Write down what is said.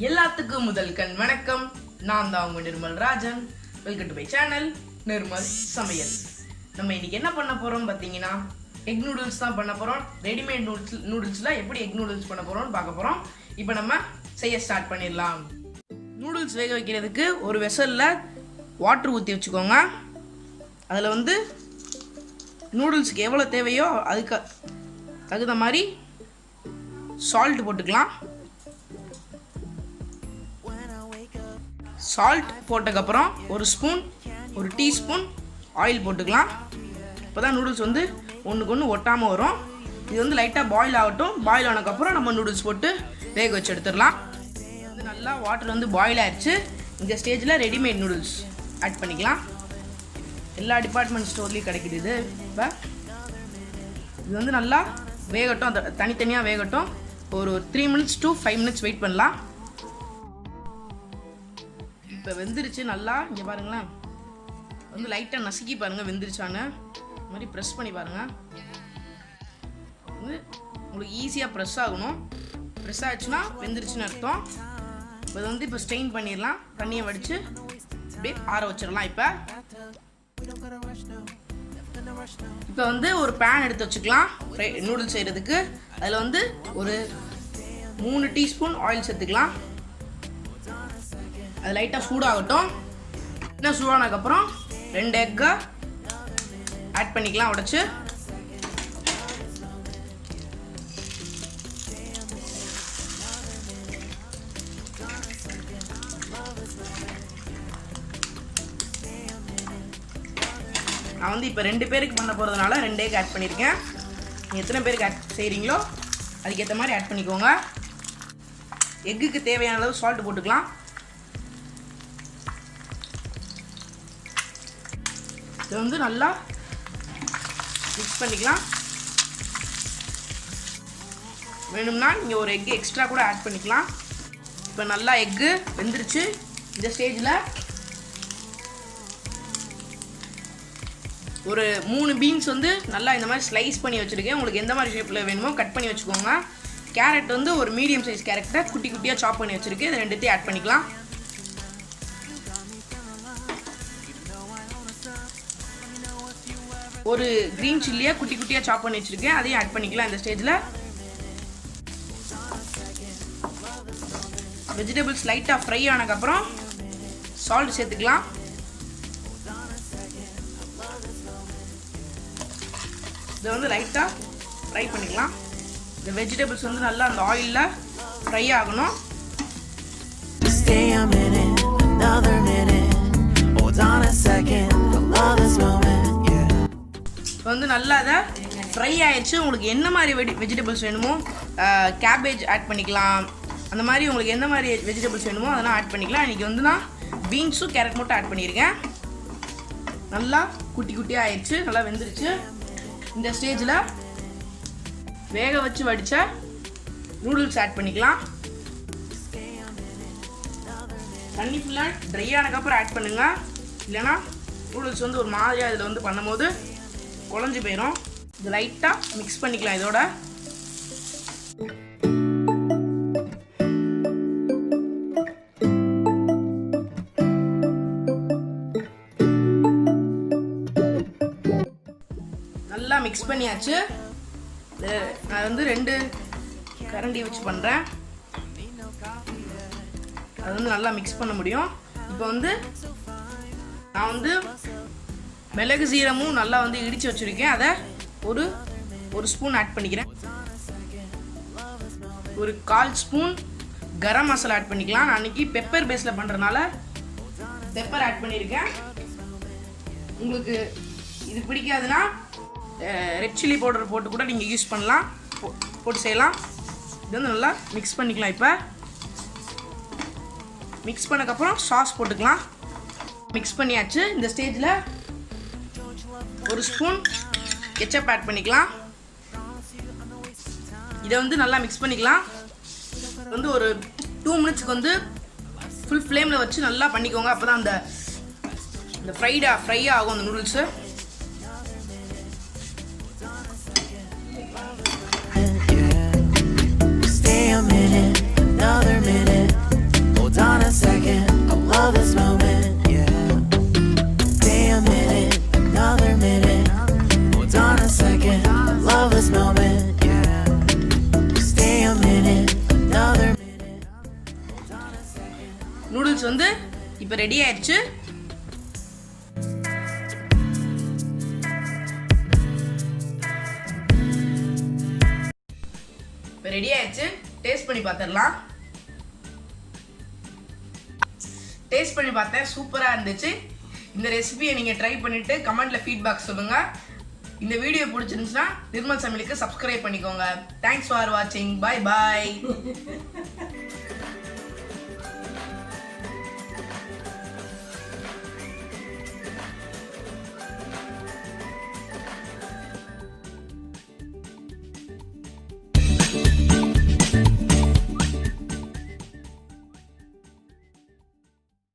எல்லாத்துக்கும் முதல் கண் வணக்கம். நான் தான் உங்க Nirmal Rajan. Welcome to my channel Nirmal சமையல். நம்ம இன்னைக்கு என்ன பண்ண போறோம் பார்த்தீங்கன்னா எக் நூடுல்ஸ் தான் பண்ண போறோம். ரெடிமேட் நூடுல்ஸ்ல எப்படி எக் நூடுல்ஸ் பண்ண போறோம்னு பார்க்க போறோம். இப்போ நம்ம செய்ய ஸ்டார்ட் பண்ணிடலாம். நூடுல்ஸ் வேக வைக்கிறதுக்கு ஒரு வெசல்ல வாட்டர் ஊற்றி வச்சுக்கோங்க. அதில் நூடுல்ஸுக்கு எவ்வளோ தேவையோ அதுக்கு தகுந்த மாதிரி சால்ட் போட்டுக்கலாம். சால்ட் போட்டதுக்கப்புறம் ஒரு டீஸ்பூன் ஆயில் போட்டுக்கலாம். இப்போ தான் நூடுல்ஸ் ஒன்றுக்கு ஒன்று ஒட்டாமல் வரும். இது லைட்டாக பாயில் ஆகட்டும். பாயில் ஆனதுக்கப்புறம் நம்ம நூடுல்ஸ் போட்டு வேக வச்சு எடுத்துடலாம். நல்லா வாட்டர் பாயில் ஆயிடுச்சு. இந்த ஸ்டேஜில் ரெடிமேட் நூடுல்ஸ் ஆட் பண்ணிக்கலாம். எல்லா டிபார்ட்மெண்ட் ஸ்டோர்லேயும் கிடைக்குது இது. இப்போ இது நல்லா வேகட்டும், தனித்தனியாக வேகட்டும். ஒரு 3 minutes to 5 minutes வெயிட் பண்ணலாம். இப்போ வெந்துருச்சு நல்லா. இங்கே பாருங்களேன், லைட்டாக நசுக்கி பாருங்கள் வெந்துருச்சான்னு. இந்த மாதிரி ப்ரெஸ் பண்ணி பாருங்கள். உங்களுக்கு ஈஸியாக ப்ரெஸ் ஆகணும். ப்ரெஸ் ஆச்சுன்னா வெந்துருச்சுன்னு அர்த்தம். இப்போ இப்போ ஸ்ட்ரெயின் பண்ணிடலாம். தண்ணியை வடித்து அப்படியே ஆற வச்சிடலாம். இப்போ ஒரு பேன் எடுத்து வச்சுக்கலாம் நூடுல்ஸ் செய்கிறதுக்கு. அதில் ஒரு 3 டீஸ்பூன் ஆயில் சேர்த்துக்கலாம். அது லைட்டாக சூடாகட்டும். இன்னும் சூடானதுக்கப்புறம் 2 எக்கை ஆட் பண்ணிக்கலாம் உடைச்சு. நான் இப்போ 2 பேருக்கு பண்ண போகிறதுனால 2 எக் ஆட் பண்ணியிருக்கேன். நீங்கள் எத்தனை பேருக்கு செய்கிறீங்களோ அதுக்கேற்ற மாதிரி ஆட் பண்ணிக்கோங்க. எக்குக்கு தேவையான அளவு சால்ட் போட்டுக்கலாம். இது நல்லா மிக்ஸ் பண்ணிக்கலாம். வேணும்னா நீங்கள் ஒரு எக்கு எக்ஸ்ட்ரா கூட ஆட் பண்ணிக்கலாம். இப்போ நல்லா எக்கு வெந்துருச்சு. இந்த ஸ்டேஜில் ஒரு 3 பீன்ஸ் நல்லா இந்த மாதிரி ஸ்லைஸ் பண்ணி வச்சுருக்கேன். உங்களுக்கு எந்த மாதிரி ஷேப்பில் வேணுமோ கட் பண்ணி வச்சுக்கோங்க. கேரட் ஒரு மீடியம் சைஸ் கேரட்டை குட்டி குட்டியாக சாப் பண்ணி வச்சுருக்கேன். இது 2த்தையும் ஆட் பண்ணிக்கலாம். ஒரு க்ரீன் சில்லியை குட்டி குட்டியாக சாப் பண்ணி வச்சுருக்கேன். அதையும் ஆட் பண்ணிக்கலாம். இந்த ஸ்டேஜில் வெஜிடபிள்ஸ் லைட்டாக ஃப்ரை ஆனதுக்கப்புறம் சால்ட் சேர்த்துக்கலாம். இதை லைட்டாக ஃப்ரை பண்ணிக்கலாம். இந்த வெஜிடபிள்ஸ் நல்லா அந்த ஆயிலில் ஃப்ரை ஆகணும். இப்போ நல்லா அதை ஃப்ரை ஆயிடுச்சு. உங்களுக்கு என்ன மாதிரி வெஜிடபிள்ஸ் வேணுமோ கேபேஜ் ஆட் பண்ணிக்கலாம். அந்த மாதிரி உங்களுக்கு எந்த மாதிரி வெஜிடபிள்ஸ் வேணுமோ அதெல்லாம் ஆட் பண்ணிக்கலாம். இன்றைக்கி நான் பீன்ஸும் கேரட் மட்டும் ஆட் பண்ணியிருக்கேன். நல்லா குட்டி குட்டியாக ஆயிடுச்சு. நல்லா வெந்துருச்சு. இந்த ஸ்டேஜில் வேக வச்சு வடித்த நூடுல்ஸ் ஆட் பண்ணிக்கலாம். தண்ணி ஃபுல்லாக ட்ரை ஆனதுக்கப்புறம் ஆட் பண்ணுங்கள். இல்லைனா நூடுல்ஸ் ஒரு மாதிரியாக இதில் பண்ணும்போது குழஞ்சி போயிடும். இது லைட்டாக மிக்ஸ் பண்ணிக்கலாம். இதோட நல்லா மிக்ஸ் பண்ணியாச்சு. நான் 2 கரண்டி வச்சு பண்ணுறேன். அது நல்லா மிக்ஸ் பண்ண முடியும். இப்போ நான் மிளகு சீரமும் நல்லா இடித்து வச்சுருக்கேன். அதை ஒரு ஸ்பூன் ஆட் பண்ணிக்கிறேன். ஒரு 1/4 ஸ்பூன் கரம் மசாலா ஆட் பண்ணிக்கலாம். நான் அன்றைக்கி பெப்பர் பேஸில் பண்ணுறதுனால பெப்பர் ஆட் பண்ணியிருக்கேன். உங்களுக்கு இது பிடிக்காதுன்னா ரெட் சில்லி பவுடர் போட்டு கூட நீங்கள் யூஸ் பண்ணலாம், போட்டு செய்யலாம். இது நல்லா மிக்ஸ் பண்ணிக்கலாம். இப்போ மிக்ஸ் பண்ணக்கப்புறம் சாஸ் போட்டுக்கலாம். மிக்ஸ் பண்ணியாச்சு. இந்த ஸ்டேஜில் ஒரு ஸ்பூன் கெச்சப் ஆட் பண்ணிக்கலாம். இதை நல்லா மிக்ஸ் பண்ணிக்கலாம். ஒரு 2 minutesக்கு ஃபுல் ஃப்ளேமில் வச்சு நல்லா பண்ணிக்கோங்க. அப்போ தான் அந்த ஃப்ரை ஆகும் அந்த noodles. Stay a minute, another minute. love this moment, yeah. Stay a minute, another minute. Hold on a second, love this moment, yeah. Stay a minute, another minute. Hold on a second. Noodles வந்து இப்போ ready ஆயிடுச்சு. இப்போ ready ஆயிடுச்சு. Taste பண்ணி பார்த்துடலாம். Taste பண்ணி பார்த்தேன், சூப்பராக இருந்துச்சு. இந்த ரெசிபியை நீங்கள் ட்ரை பண்ணிவிட்டு கமெண்ட்டில் ஃபீட்பேக் சொல்லுங்கள். இந்த வீடியோ பிடிச்சிருந்துச்சுன்னா நிர்மல் சமையலுக்கு சப்ஸ்கிரைப் பண்ணிக்கோங்க. தேங்க்ஸ் ஃபார் வாட்சிங். பாய் பாய்.